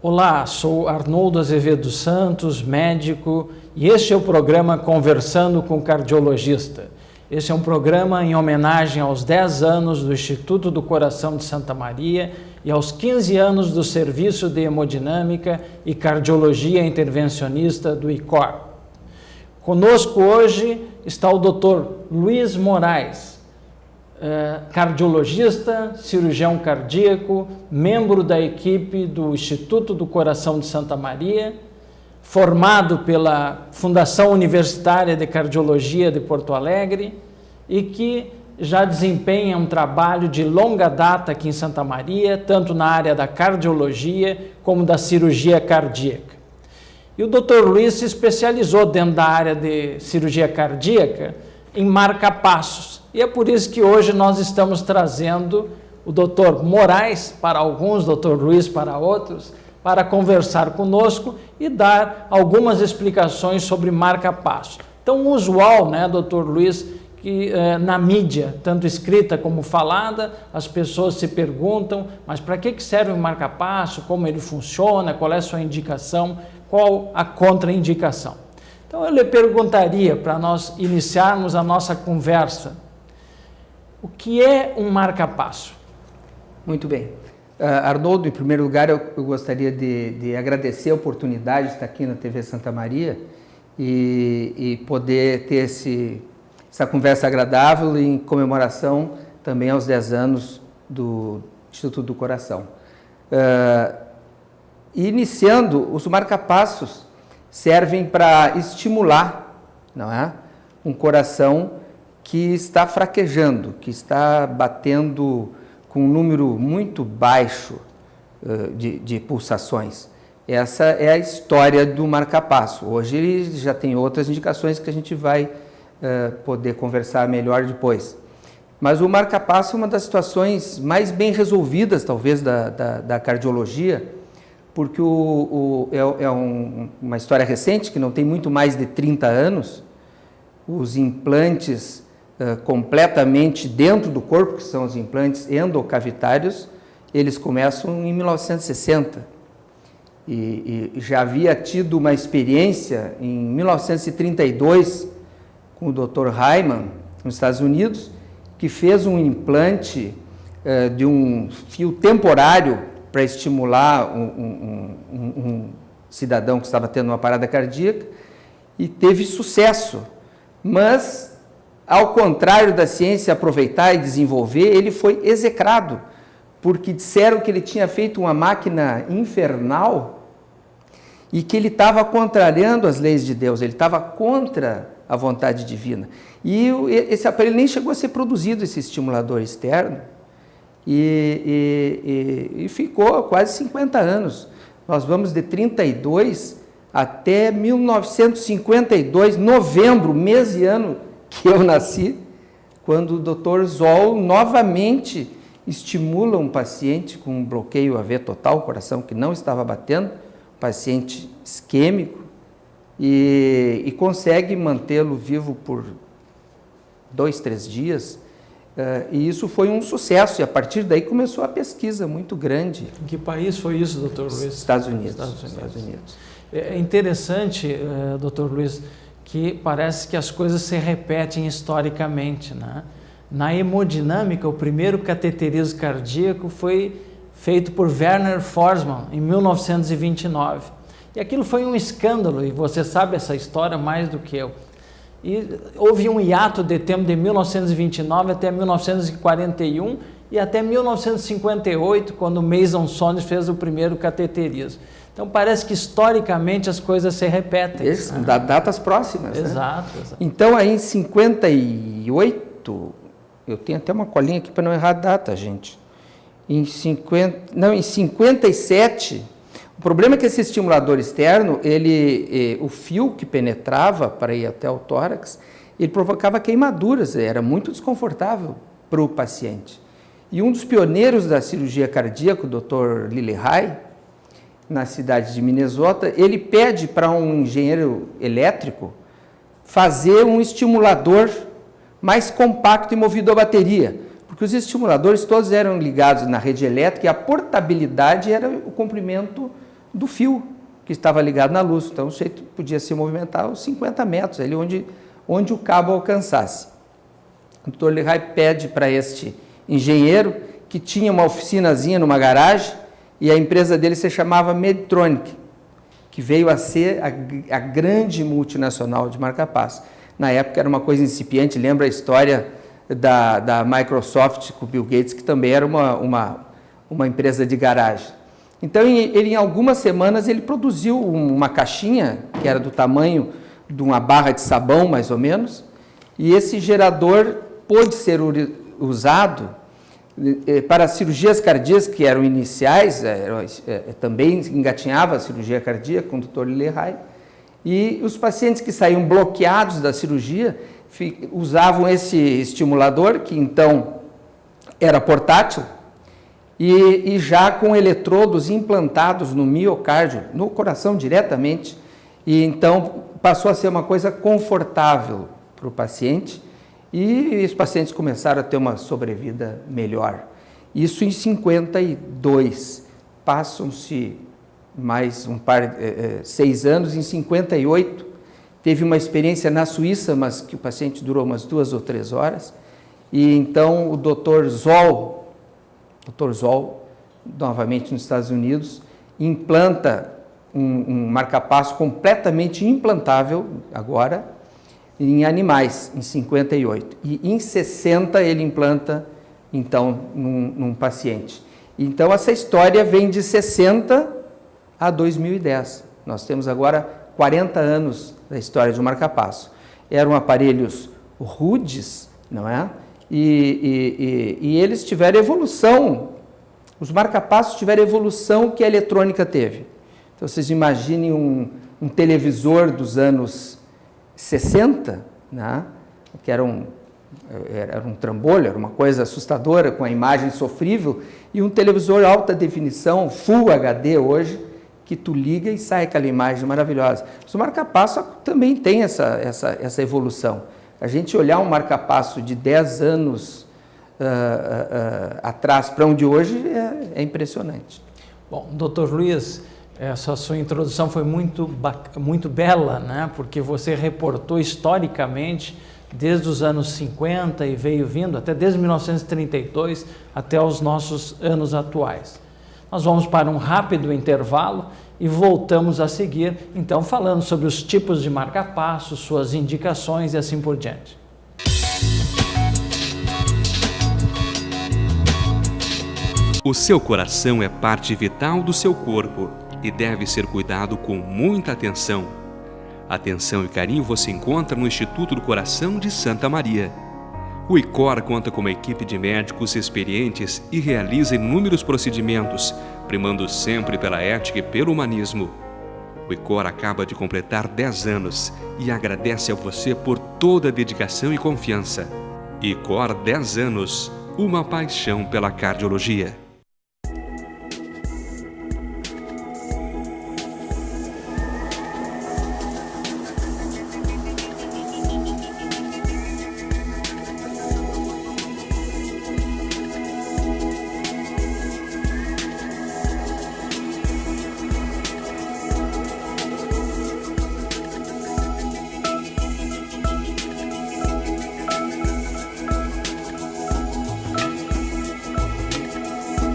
Olá, sou Arnoldo Azevedo Santos, médico, e este é o programa Conversando com o Cardiologista. Este é um programa em homenagem aos 10 anos do Instituto do Coração de Santa Maria e aos 15 anos do Serviço de Hemodinâmica e Cardiologia Intervencionista do ICOR. Conosco hoje está o Dr. Luiz Moraes, cardiologista, cirurgião cardíaco, membro da equipe do Instituto do Coração de Santa Maria, formado pela Fundação Universitária de Cardiologia de Porto Alegre e que já desempenha um trabalho de longa data aqui em Santa Maria, tanto na área da cardiologia como da cirurgia cardíaca. E o Dr. Luiz se especializou dentro da área de cirurgia cardíaca em marca-passos. E é por isso que hoje nós estamos trazendo o Dr. Moraes para alguns, Dr. Luiz para outros, para conversar conosco e dar algumas explicações sobre marca-passo. Então, usual, né, Dr. Luiz, que na mídia, tanto escrita como falada, as pessoas se perguntam, mas para que serve o marca-passo, como ele funciona, qual é a sua indicação, qual a contraindicação. Então, eu lhe perguntaria, para nós iniciarmos a nossa conversa, o que é um marca-passo? Muito bem. Arnoldo, em primeiro lugar, eu gostaria de agradecer a oportunidade de estar aqui na TV Santa Maria e poder ter essa conversa agradável em comemoração também aos 10 anos do Instituto do Coração. Iniciando, os marca-passos servem para estimular, não é, um coração que está fraquejando, que está batendo com um número muito baixo de pulsações. Essa é a história do marca-passo. Hoje ele já tem outras indicações que a gente vai poder conversar melhor depois. Mas o marca-passo é uma das situações mais bem resolvidas, talvez, da cardiologia, porque é uma história recente, que não tem muito mais de 30 anos. Os implantes completamente dentro do corpo, que são os implantes endocavitários, eles começam em 1960. E já havia tido uma experiência em 1932 com o Dr. Hyman, nos Estados Unidos, que fez um implante de um fio temporário para estimular um cidadão que estava tendo uma parada cardíaca e teve sucesso. Mas, ao contrário da ciência aproveitar e desenvolver, ele foi execrado, porque disseram que ele tinha feito uma máquina infernal e que ele estava contrariando as leis de Deus, ele estava contra a vontade divina. E esse aparelho nem chegou a ser produzido, esse estimulador externo, e ficou quase 50 anos. Nós vamos de 32 até 1952, novembro, mês e ano que eu nasci, quando o Dr. Zoll novamente estimula um paciente com um bloqueio AV total, coração que não estava batendo, paciente isquêmico, e consegue mantê-lo vivo por 2, 3 dias, e isso foi um sucesso, e a partir daí começou a pesquisa muito grande. Em que país foi isso, Dr. Luiz? Estados Unidos. Estados Unidos. É interessante, Dr. Luiz, que parece que as coisas se repetem historicamente, né? Na hemodinâmica, o primeiro cateterismo cardíaco foi feito por Werner Forsman em 1929. E aquilo foi um escândalo, e você sabe essa história mais do que eu. E houve um hiato de tempo de 1929 até 1941 e até 1958, quando Mason Sones fez o primeiro cateterismo. Então, parece que historicamente as coisas se repetem. Datas próximas. Exato, né? Exato. Então, aí em 58, eu tenho até uma colinha aqui para não errar a data, gente. Em 57, o problema é que esse estimulador externo, o fio que penetrava para ir até o tórax, ele provocava queimaduras, era muito desconfortável para o paciente. E um dos pioneiros da cirurgia cardíaca, o Dr. Lillehei, na cidade de Minnesota, ele pede para um engenheiro elétrico fazer um estimulador mais compacto e movido a bateria, porque os estimuladores todos eram ligados na rede elétrica e a portabilidade era o comprimento do fio que estava ligado na luz. Então o sujeito podia se movimentar os 50 metros, ali onde o cabo alcançasse. O Dr. Lehigh pede para este engenheiro, que tinha uma oficinazinha numa garagem, e a empresa dele se chamava Medtronic, que veio a ser a grande multinacional de marca-passo. Na época era uma coisa incipiente, lembra a história da Microsoft com o Bill Gates, que também era uma empresa de garagem. Então, ele, em algumas semanas, ele produziu uma caixinha, que era do tamanho de uma barra de sabão, mais ou menos, e esse gerador pôde ser usado para cirurgias cardíacas, que eram iniciais, também engatinhava a cirurgia cardíaca com o Dr. Lehigh, e os pacientes que saíam bloqueados da cirurgia usavam esse estimulador, que então era portátil, e já com eletrodos implantados no miocárdio, no coração diretamente, e então passou a ser uma coisa confortável para o paciente, e os pacientes começaram a ter uma sobrevida melhor. Isso em 52. Passam-se mais 6 anos, em 58, teve uma experiência na Suíça, mas que o paciente durou umas 2 ou 3 horas, e então o Dr. Zoll, novamente nos Estados Unidos, implanta um marca-passo completamente implantável agora, em animais, em 58. E em 60 ele implanta, então, num paciente. Então, essa história vem de 60 a 2010. Nós temos agora 40 anos da história de um marca-passo. Eram aparelhos rudes, não é? E eles tiveram evolução. Os marca-passos tiveram evolução que a eletrônica teve. Então, vocês imaginem um televisor dos anos 60, né? Que era um trambolho, era uma coisa assustadora, com a imagem sofrível, e um televisor alta definição, Full HD hoje, que tu liga e sai aquela imagem maravilhosa. O marca-passo também tem essa evolução. A gente olhar um marca-passo de 10 anos atrás para onde hoje é impressionante. Bom, Dr. Luiz, essa sua introdução foi muito bela, né? Porque você reportou historicamente desde os anos 50 e veio vindo até desde 1932 até os nossos anos atuais. Nós vamos para um rápido intervalo e voltamos a seguir, então, falando sobre os tipos de marca-passo, suas indicações e assim por diante. O seu coração é parte vital do seu corpo e deve ser cuidado com muita atenção. Atenção e carinho você encontra no Instituto do Coração de Santa Maria. O ICOR conta com uma equipe de médicos experientes e realiza inúmeros procedimentos, primando sempre pela ética e pelo humanismo. O ICOR acaba de completar 10 anos e agradece a você por toda a dedicação e confiança. ICOR 10 anos, uma paixão pela cardiologia.